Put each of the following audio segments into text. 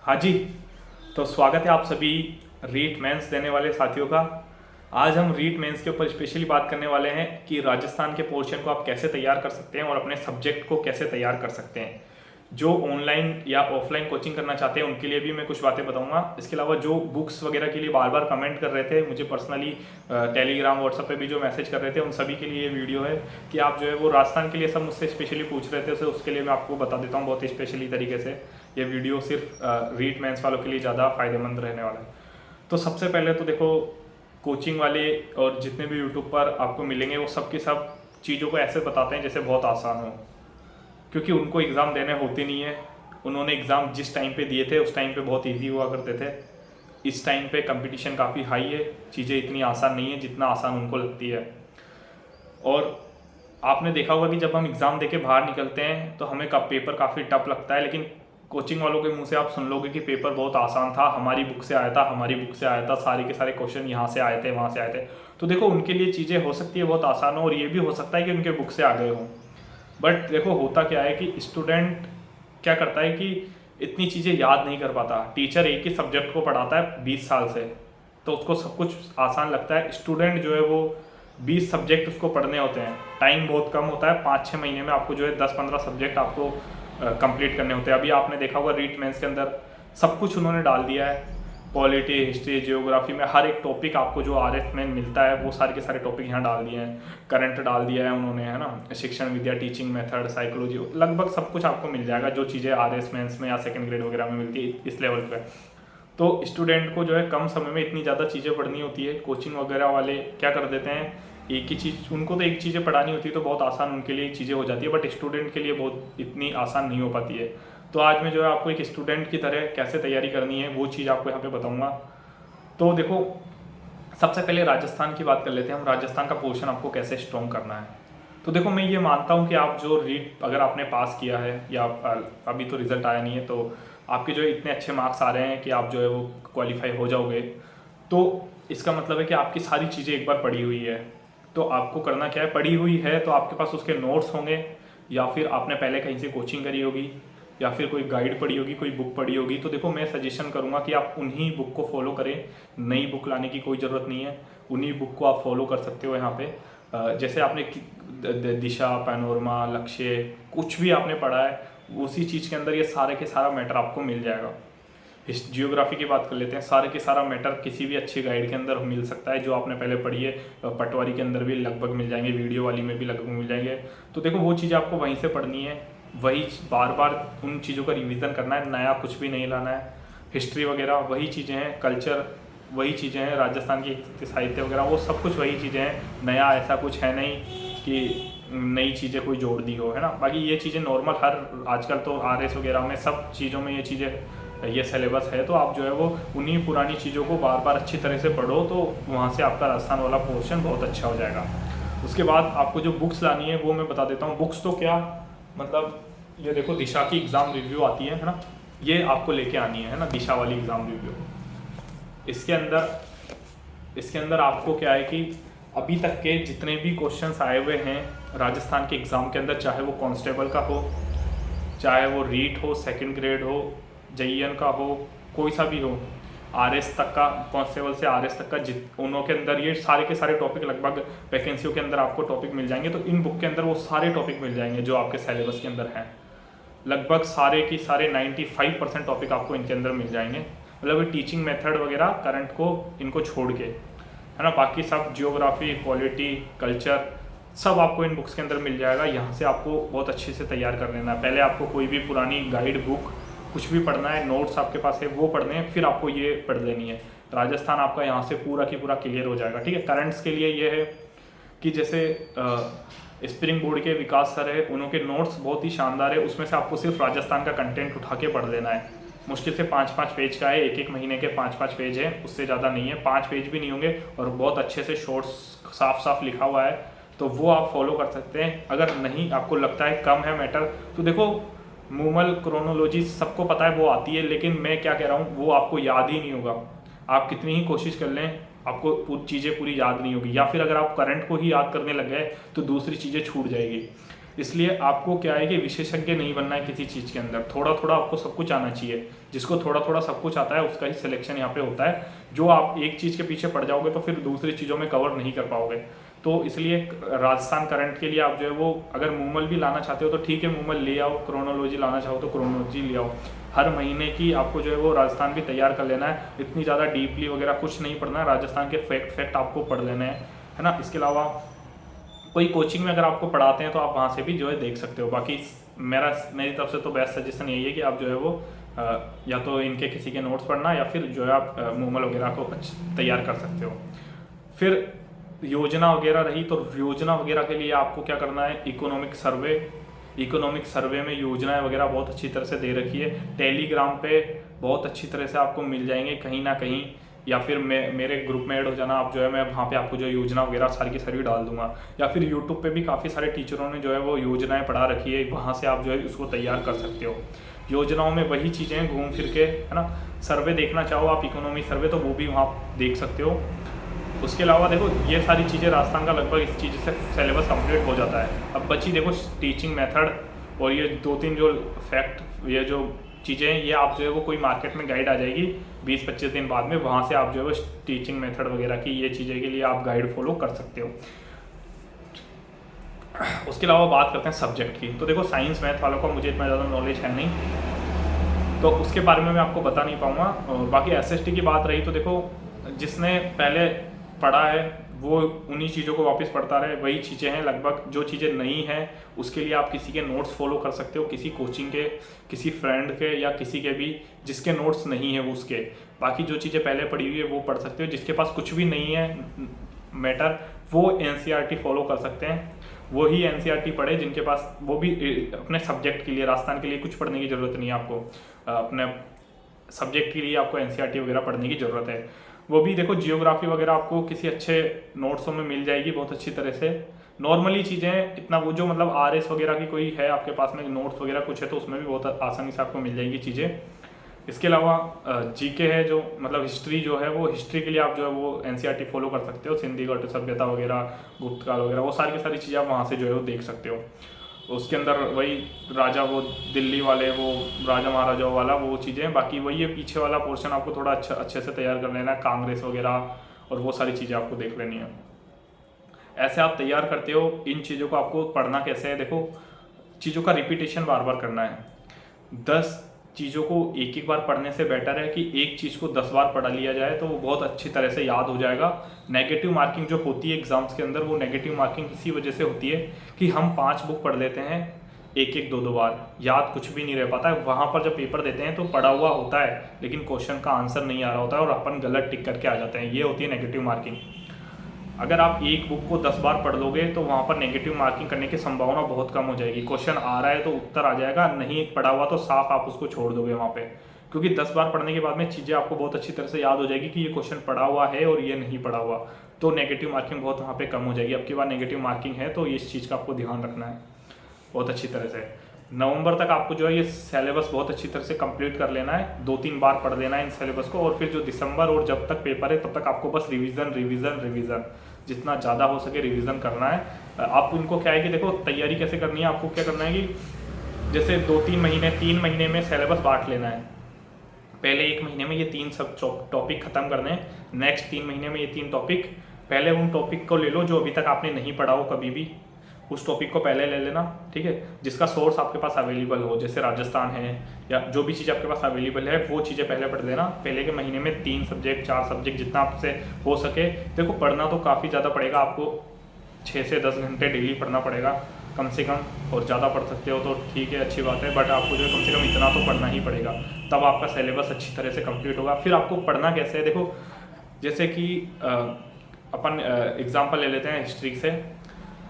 हाँ जी। तो स्वागत है आप सभी रीट मेंस देने वाले साथियों का। आज हम रीट मेंस के ऊपर स्पेशली बात करने वाले हैं कि राजस्थान के पोर्शन को आप कैसे तैयार कर सकते हैं और अपने सब्जेक्ट को कैसे तैयार कर सकते हैं। जो ऑनलाइन या ऑफलाइन कोचिंग करना चाहते हैं उनके लिए भी मैं कुछ बातें बताऊंगा। इसके अलावा जो बुक्स वगैरह के लिए बार बार कमेंट कर रहे थे मुझे पर्सनली टेलीग्राम व्हाट्सएप पे भी जो मैसेज कर रहे थे, उन सभी के लिए ये वीडियो है कि आप जो है वो राजस्थान के लिए सब मुझसे स्पेशली पूछ रहे थे, उसके लिए मैं आपको बता देता हूँ बहुत ही स्पेशली तरीके से। ये वीडियो सिर्फ रीट मेंस वालों के लिए ज़्यादा फायदेमंद रहने वाला है। तो सबसे पहले तो देखो, कोचिंग वाले और जितने भी यूट्यूब पर आपको मिलेंगे वो सब की सब चीज़ों को ऐसे बताते हैं जैसे बहुत आसान हो, क्योंकि उनको एग्ज़ाम देने होते नहीं है। उन्होंने एग्ज़ाम जिस टाइम पे दिए थे उस टाइम पे बहुत इजी हुआ करते थे। इस टाइम पे कंपटीशन काफ़ी हाई है, चीज़ें इतनी आसान नहीं है जितना आसान उनको लगती है। और आपने देखा होगा कि जब हम एग्ज़ाम देके बाहर निकलते हैं तो हमें पेपर काफ़ी टफ लगता है, लेकिन कोचिंग वालों के मुंह से आप सुन लोगे कि पेपर बहुत आसान था, हमारी बुक से आया था, हमारी बुक से आया था, सारे के सारे क्वेश्चन यहाँ से आए थे, वहाँ से आए थे। तो देखो, उनके लिए चीज़ें हो सकती है बहुत आसान हो, और ये भी हो सकता है कि उनके बुक से आ गए हों। बट देखो, होता क्या है कि स्टूडेंट क्या करता है कि इतनी चीज़ें याद नहीं कर पाता। टीचर एक ही सब्जेक्ट को पढ़ाता है 20 साल से, तो उसको सब कुछ आसान लगता है। स्टूडेंट जो है वो 20 सब्जेक्ट उसको पढ़ने होते हैं, टाइम बहुत कम होता है। 5-6 महीने में आपको जो है 10-15 सब्जेक्ट आपको कंप्लीट करने होते हैं। अभी आपने देखा होगा रीट मेंस के अंदर सब कुछ उन्होंने डाल दिया है। पॉलिटी, हिस्ट्री, जियोग्राफी में हर एक टॉपिक आपको जो आरएस में मिलता है वो सारे के सारे टॉपिक यहाँ डाल दिए हैं। करंट डाल दिया है उन्होंने, है ना। शिक्षण विद्या, टीचिंग मेथड, साइकोलॉजी, लगभग सब कुछ आपको मिल जाएगा जो चीज़ें आरएस मेंस में या सेकंड ग्रेड वगैरह में मिलती है इस लेवल पे। तो स्टूडेंट को जो है कम समय में इतनी ज़्यादा चीज़ें पढ़नी होती है। कोचिंग वगैरह वाले क्या कर देते हैं, एक ही चीज़ उनको तो एक चीज़ें पढ़ानी होती है तो बहुत आसान उनके लिए चीज़ें हो जाती है, बट स्टूडेंट के लिए बहुत इतनी आसान नहीं हो पाती है। तो आज मैं जो है आपको एक स्टूडेंट की तरह कैसे तैयारी करनी है वो चीज़ आपको यहाँ पे बताऊँगा। तो देखो, सबसे पहले राजस्थान की बात कर लेते हैं हम। राजस्थान का पोर्शन आपको कैसे स्ट्रॉन्ग करना है। तो देखो, मैं ये मानता हूँ कि आप जो रीट अगर आपने पास किया है या अभी तो रिजल्ट आया नहीं है, तो आपके जो इतने अच्छे मार्क्स आ रहे हैं कि आप जो है वो क्वालिफाई हो जाओगे, तो इसका मतलब है कि आपकी सारी चीज़ें एक बार पढ़ी हुई है। तो आपको करना क्या है, पढ़ी हुई है तो आपके पास उसके नोट्स होंगे, या फिर आपने पहले कहीं से कोचिंग करी होगी, या फिर कोई गाइड पढ़ी होगी, कोई बुक पढ़ी होगी। तो देखो, मैं सजेशन करूँगा कि आप उन्हीं बुक को फॉलो करें। नई बुक लाने की कोई ज़रूरत नहीं है, उन्हीं बुक को आप फॉलो कर सकते हो। यहाँ पे जैसे आपने दिशा, पैनोरमा, लक्ष्य, कुछ भी आपने पढ़ा है उसी चीज़ के अंदर ये सारे के सारा मैटर आपको मिल जाएगा। जियोग्राफी की बात कर लेते हैं, सारे के सारा मैटर किसी भी अच्छे गाइड के अंदर मिल सकता है जो आपने पहले पढ़ी है। पटवारी के अंदर भी लगभग मिल जाएंगे, वीडियो वाली में भी लगभग मिल जाएंगे। तो देखो, वो चीज़ें आपको वहीं से पढ़नी है, वही बार बार उन चीज़ों का रिवीजन करना है, नया कुछ भी नहीं लाना है। हिस्ट्री वगैरह वही चीज़ें हैं, कल्चर वही चीज़ें हैं, राजस्थान की साहित्य वगैरह वो सब कुछ वही चीज़ें हैं। नया ऐसा कुछ है नहीं कि नई चीज़ें कोई जोड़ दी हो, है ना। बाकी ये चीज़ें नॉर्मल हर आजकल तो आरएस वगैरह में सब चीज़ों में ये चीज़ें, ये सिलेबस है। तो आप जो है वो उन्हीं पुरानी चीज़ों को बार बार अच्छी तरह से पढ़ो, तो वहाँ से आपका राजस्थान वाला पोर्शन बहुत अच्छा हो जाएगा। उसके बाद आपको जो बुक्स लानी है वो मैं बता देता हूँ। बुक्स तो क्या मतलब, ये देखो, दिशा की एग्ज़ाम रिव्यू आती है ना, ये आपको लेके आनी है ना, दिशा वाली एग्ज़ाम रिव्यू। इसके अंदर आपको क्या है कि अभी तक के जितने भी क्वेश्चंस आए हुए हैं राजस्थान के एग्ज़ाम के अंदर, चाहे वो कांस्टेबल का हो, चाहे वो रीट हो, सेकंड ग्रेड हो, जेईएन का हो, कोई सा भी हो, आरएस तक का, कांस्टेबल से आरएस तक का, उनों के अंदर ये सारे के सारे टॉपिक लगभग वैकेंसियों के अंदर आपको टॉपिक मिल जाएंगे। तो इन बुक के अंदर वो सारे टॉपिक मिल जाएंगे जो आपके सिलेबस के अंदर हैं। लगभग सारे की सारे 95% टॉपिक आपको इनके अंदर मिल जाएंगे। मतलब टीचिंग मेथड वगैरह करंट को इनको छोड़ के, है ना। बाकी सब जियोग्राफी, पॉलिटी, कल्चर सब आपको इन बुक्स के अंदर मिल जाएगा। यहाँ से आपको बहुत अच्छे से तैयार कर लेना है। पहले आपको कोई भी पुरानी गाइड बुक कुछ भी पढ़ना है, नोट्स आपके पास है वो पढ़ने हैं, फिर आपको ये पढ़ लेनी है। राजस्थान आपका यहाँ से पूरा की पूरा क्लियर हो जाएगा, ठीक है। करंट्स के लिए ये है कि जैसे स्प्रिंग बोर्ड के विकास सर है, उनके नोट्स बहुत ही शानदार है। उसमें से आपको सिर्फ राजस्थान का कंटेंट उठा के पढ़ लेना है। मुश्किल से 5-5 पेज का है, एक महीने के 5-5 पेज है, उससे ज़्यादा नहीं है। 5 पेज भी नहीं होंगे, और बहुत अच्छे से शॉर्ट्स साफ साफ लिखा हुआ है, तो वो आप फॉलो कर सकते हैं। अगर नहीं, आपको लगता है कम है मैटर, तो देखो, मूमल क्रोनोलॉजी सबको पता है वो आती है, लेकिन मैं क्या कह रहा हूँ, वो आपको याद ही नहीं होगा। आप कितनी ही कोशिश कर लें, आपको चीज़ें पूरी याद नहीं होगी। या फिर अगर आप करंट को ही याद करने लग गए तो दूसरी चीज़ें छूट जाएगी। इसलिए आपको क्या है कि विशेषज्ञ नहीं बनना है किसी चीज़ के अंदर, थोड़ा थोड़ा आपको सब कुछ आना चाहिए। जिसको थोड़ा थोड़ा सब कुछ आता है उसका ही सिलेक्शन यहाँ पे होता है। जो आप एक चीज़ के पीछे पड़ जाओगे तो फिर दूसरी चीज़ों में कवर नहीं कर पाओगे। तो इसलिए राजस्थान करंट के लिए आप जो है वो अगर मूमल भी लाना चाहते हो तो ठीक है, मूमल ले आओ, क्रोनोलॉजी लाना चाहो तो क्रोनोलॉजी ले आओ। हर महीने की आपको जो है वो राजस्थान भी तैयार कर लेना है, इतनी ज़्यादा डीपली वगैरह कुछ नहीं पढ़ना है, राजस्थान के फैक्ट आपको पढ़ लेने हैं, है ना। इसके अलावा कोई कोचिंग में अगर आपको पढ़ाते हैं तो आप वहाँ से भी जो है देख सकते हो। बाकी मेरी तरफ से तो बेस्ट सजेशन यही है कि आप जो है वो या तो इनके किसी के नोट्स पढ़ना या फिर जो है आप मूमल वगैरह को तैयार कर सकते हो। फिर योजना वगैरह रही, तो योजना वगैरह के लिए आपको क्या करना है, इकोनॉमिक सर्वे में योजनाएं वगैरह बहुत अच्छी तरह से दे रखी है। टेलीग्राम पे बहुत अच्छी तरह से आपको मिल जाएंगे कहीं ना कहीं, या फिर मेरे ग्रुप में ऐड हो जाना आप, जो है मैं वहाँ पे आपको जो योजना वगैरह सारी की सारी डाल दूंगा। या फिर यूट्यूब पे भी काफ़ी सारे टीचरों ने जो है वो योजनाएं पढ़ा रखी है, वहाँ से आप जो है उसको तैयार कर सकते हो। योजनाओं में वही चीज़ें हैं घूम फिर के, है ना। सर्वे देखना चाहो आप, इकोनॉमी सर्वे, तो वो भी वहाँ देख सकते हो। उसके अलावा देखो ये सारी चीज़ें राजस्थान का लगभग इस चीज़ से सिलेबस कंप्लीट हो जाता है। अब बची देखो टीचिंग मेथड और ये 2-3 जो फैक्ट, ये जो चीज़ें हैं, ये आप जो है वो कोई मार्केट में गाइड आ जाएगी 20-25 दिन बाद में, वहाँ से आप जो है वो टीचिंग मेथड वगैरह की ये चीज़ें के लिए आप गाइड फॉलो कर सकते हो। उसके अलावा बात करते हैं सब्जेक्ट की। तो देखो साइंस मैथ वालों का मुझे इतना ज़्यादा नॉलेज है नहीं, तो उसके बारे में मैं आपको बता नहीं पाऊँगा। और बाकी SST की बात रही तो देखो जिसने पहले पढ़ा है वो उन्हीं चीज़ों को वापस पढ़ता रहे, वही चीज़ें हैं लगभग। जो चीज़ें नहीं हैं उसके लिए आप किसी के नोट्स फॉलो कर सकते हो, किसी कोचिंग के, किसी फ्रेंड के, या किसी के भी जिसके नोट्स नहीं है उसके। बाकी जो चीज़ें पहले पढ़ी हुई है वो पढ़ सकते हो। जिसके पास कुछ भी नहीं है मैटर, वो NCERT फॉलो कर सकते हैं, वो ही NCERT पढ़े जिनके पास, वो भी अपने सब्जेक्ट के लिए, राजस्थान के लिए कुछ पढ़ने की ज़रूरत नहीं है आपको, अपने सब्जेक्ट के लिए आपको NCERT वगैरह पढ़ने की ज़रूरत है। वो भी देखो जियोग्राफी वगैरह आपको किसी अच्छे नोट्सों में मिल जाएगी बहुत अच्छी तरह से। नॉर्मली चीज़ें इतना वो जो मतलब RS वगैरह की कोई है आपके पास में नोट्स वगैरह कुछ है तो उसमें भी बहुत आसानी से आपको मिल जाएगी चीज़ें। इसके अलावा GK है, जो मतलब हिस्ट्री जो है, वो हिस्ट्री के लिए आप जो है वो NCERT फॉलो कर सकते हो, सिंधी घाटी सभ्यता वगैरह, गुप्त काल वगैरह, वो सारी की सारी चीज़ें आप वहाँ से जो है वो देख सकते हो। उसके अंदर वही राजा, वो दिल्ली वाले, वो राजा महाराजाओं वाला वो चीज़ें, बाकी वही है पीछे वाला पोर्शन आपको थोड़ा अच्छे से तैयार कर लेना है, कांग्रेस वगैरह और वो सारी चीज़ें आपको देख लेनी है। ऐसे आप तैयार करते हो। इन चीज़ों को आपको पढ़ना कैसे है, देखो चीज़ों का रिपीटेशन बार बार करना है। 10 चीज़ों को एक एक बार पढ़ने से बेटर है कि एक चीज़ को 10 बार पढ़ लिया जाए, तो वो बहुत अच्छी तरह से याद हो जाएगा। नेगेटिव मार्किंग जो होती है एग्जाम्स के अंदर, वो नेगेटिव मार्किंग इसी वजह से होती है कि हम 5 बुक पढ़ लेते हैं, एक एक 2-2 बार, याद कुछ भी नहीं रह पाता है। वहाँ पर जब पेपर देते हैं तो पढ़ा हुआ होता है लेकिन क्वेश्चन का आंसर नहीं आ रहा होता है और अपन गलत टिक करके आ जाते हैं, ये होती है नेगेटिव मार्किंग। अगर आप एक बुक को 10 बार पढ़ लोगे तो वहाँ पर नेगेटिव मार्किंग करने की संभावना बहुत कम हो जाएगी। क्वेश्चन आ रहा है तो उत्तर आ जाएगा, नहीं पढ़ा हुआ तो साफ आप उसको छोड़ दोगे वहाँ पे, क्योंकि 10 बार पढ़ने के बाद में चीज़ें आपको बहुत अच्छी तरह से याद हो जाएगी कि ये क्वेश्चन पढ़ा हुआ है और ये नहीं पढ़ा हुआ, तो नेगेटिव मार्किंग बहुत वहाँ पे कम हो जाएगी। अब की बार नेगेटिव मार्किंग है तो इस चीज़ का आपको ध्यान रखना है बहुत अच्छी तरह से। नवंबर तक आपको जो है ये सिलेबस बहुत अच्छी तरह से कंप्लीट कर लेना है, 2-3 बार पढ़ लेना है इन सिलेबस को, और फिर जो दिसंबर और जब तक पेपर है तब तक आपको बस रिवीजन जितना ज़्यादा हो सके रिवीजन करना है। आप उनको क्या है कि देखो तैयारी कैसे करनी है, आपको क्या करना है कि जैसे 2-3 महीने 3 महीने में सिलेबस बांट लेना है। पहले 1 महीने में ये 3 सब टॉपिक खत्म करने हैं, नेक्स्ट 3 महीने में ये 3 टॉपिक, पहले उन टॉपिक को ले लो जो अभी तक आपने नहीं पढ़ा हो कभी भी, उस टॉपिक को पहले ले लेना, ठीक है। जिसका सोर्स आपके पास अवेलेबल हो, जैसे राजस्थान है या जो भी चीज़ आपके पास अवेलेबल है वो चीज़ें पहले पढ़ लेना। पहले के महीने में 3 सब्जेक्ट 4 सब्जेक्ट जितना आपसे हो सके। देखो पढ़ना तो काफ़ी ज़्यादा पड़ेगा आपको, 6 से 10 घंटे डेली पढ़ना पड़ेगा कम से कम, और ज़्यादा पढ़ सकते हो तो ठीक है, अच्छी बात है, बट आपको जो है कम से कम इतना तो पढ़ना ही पड़ेगा, तब आपका सिलेबस अच्छी तरह से कंप्लीट होगा। फिर आपको पढ़ना कैसे है, देखो जैसे कि अपन एग्जाम्पल ले लेते हैं हिस्ट्री से,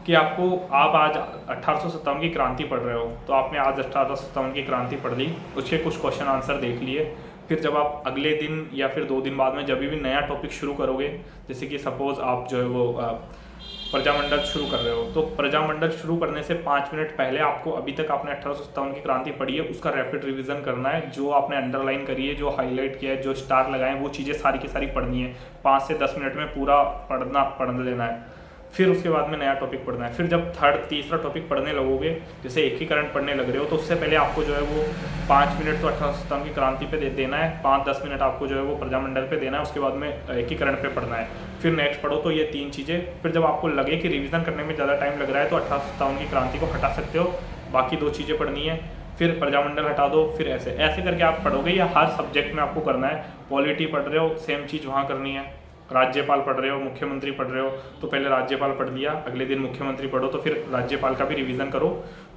कि आप आज 1857 की क्रांति पढ़ रहे हो, तो आपने आज 1857 की क्रांति पढ़ ली, उसके कुछ क्वेश्चन आंसर देख लिए। फिर जब आप अगले दिन या फिर 2 दिन बाद में जब भी नया टॉपिक शुरू करोगे, जैसे कि सपोज आप जो है वो प्रजामंडल शुरू कर रहे हो, तो प्रजामंडल शुरू करने से 5 मिनट पहले आपको, अभी तक आपने 1857 की क्रांति पढ़ी है उसका रैपिड रिवीजन करना है। जो आपने अंडरलाइन करी है, जो हाईलाइट किया है, जो स्टार लगाए हैं, वो चीज़ें सारी की सारी पढ़नी है। 5 से 10 मिनट में पूरा पढ़ लेना है। फिर उसके बाद में नया टॉपिक पढ़ना है। फिर जब तीसरा टॉपिक पढ़ने लगोगे, जैसे एकीकरण पढ़ने लग रहे हो, तो उससे पहले आपको जो है वो 5 मिनट तो 18 सितंबर की क्रांति पे देना है, 5-10 मिनट आपको जो है वो प्रजामंडल पे देना है, उसके बाद में एकीकरण पे पढ़ना है। फिर नेक्स्ट पढ़ो। तो ये 3 चीज़ें। फिर जब आपको लगे कि रिवीजन करने में ज़्यादा टाइम लग रहा है तो 18 सितंबर की क्रांति को हटा सकते हो, बाकी 2 चीज़ें पढ़नी है। फिर प्रजामंडल हटा दो। फिर ऐसे ऐसे करके आप पढ़ोगे। या हर सब्जेक्ट में आपको करना है। पॉलिटी पढ़ रहे हो, सेम चीज़ वहाँ करनी है। राज्यपाल पढ़ रहे हो, मुख्यमंत्री पढ़ रहे हो, तो पहले राज्यपाल पढ़ लिया, अगले दिन मुख्यमंत्री पढ़ो, तो फिर राज्यपाल का भी रिवीजन करो।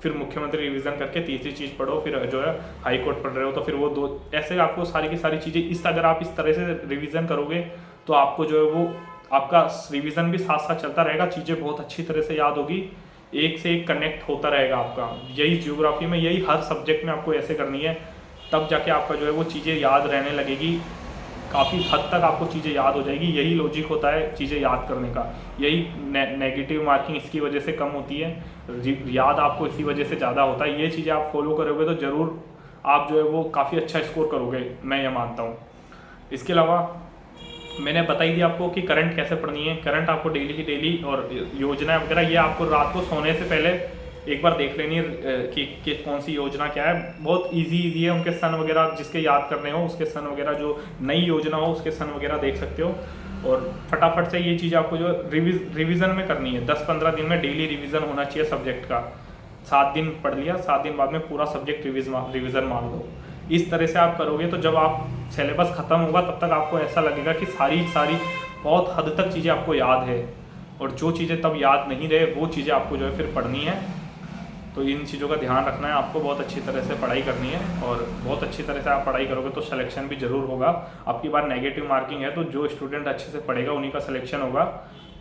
फिर मुख्यमंत्री रिवीजन करके तीसरी चीज़ पढ़ो। फिर जो है हाई कोर्ट पढ़ रहे हो तो फिर वो 2, ऐसे आपको सारी की सारी चीज़ें अगर आप इस तरह से रिवीजन करोगे तो आपको जो है वो आपका रिवीजन भी साथ साथ चलता रहेगा, चीज़ें बहुत अच्छी तरह से याद होगी, एक से एक कनेक्ट होता रहेगा आपका। यही ज्योग्राफी में, यही हर सब्जेक्ट में आपको ऐसे करनी है, तब जाके आपका जो है वो चीज़ें याद रहने लगेगी, काफ़ी हद तक आपको चीज़ें याद हो जाएगी। यही लॉजिक होता है चीज़ें याद करने का। यही नेगेटिव मार्किंग इसकी वजह से कम होती है, याद आपको इसी वजह से ज़्यादा होता है। ये चीज़ें आप फॉलो करोगे तो ज़रूर आप जो है वो काफ़ी अच्छा स्कोर करोगे, मैं ये मानता हूँ। इसके अलावा मैंने बता ही दिया आपको कि करंट कैसे पढ़नी है। करंट आपको डेली की डेली, और योजना वगैरह ये आपको रात को सोने से पहले एक बार देख लेनी है कि कौन सी योजना क्या है। बहुत इजी है, उनके सन वगैरह जिसके याद करने हो उसके सन वगैरह, जो नई योजना हो उसके सन वगैरह देख सकते हो। और फटाफट से ये चीज़ आपको जो रिवीजन में करनी है। 10-15 दिन में डेली रिवीजन होना चाहिए सब्जेक्ट का। 7 दिन पढ़ लिया, 7 दिन बाद में पूरा सब्जेक्ट रिवीजन मान लो। इस तरह से आप करोगे तो जब आप सिलेबस ख़त्म होगा तब तक आपको ऐसा लगेगा कि सारी बहुत हद तक चीज़ें आपको याद है, और जो चीज़ें तब याद नहीं रहे वो चीज़ें आपको जो है फिर पढ़नी है। तो इन चीज़ों का ध्यान रखना है, आपको बहुत अच्छी तरह से पढ़ाई करनी है, और बहुत अच्छी तरह से आप पढ़ाई करोगे तो सिलेक्शन भी ज़रूर होगा। आपकी बार नेगेटिव मार्किंग है तो जो स्टूडेंट अच्छे से पढ़ेगा उन्हीं का सिलेक्शन होगा।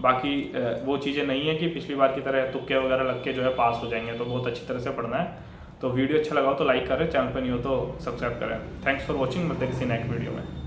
बाकी वो चीज़ें नहीं है कि पिछली बार की तरह तुक्के वगैरह लग के जो है पास हो जाएंगे। तो बहुत अच्छी तरह से पढ़ना है। तो वीडियो अच्छा लगा हो तो लाइक करें, चैनल पर नहीं हो तो सब्सक्राइब करें। Thanks for watching. मिलते हैं किसी नेक्स्ट वीडियो में।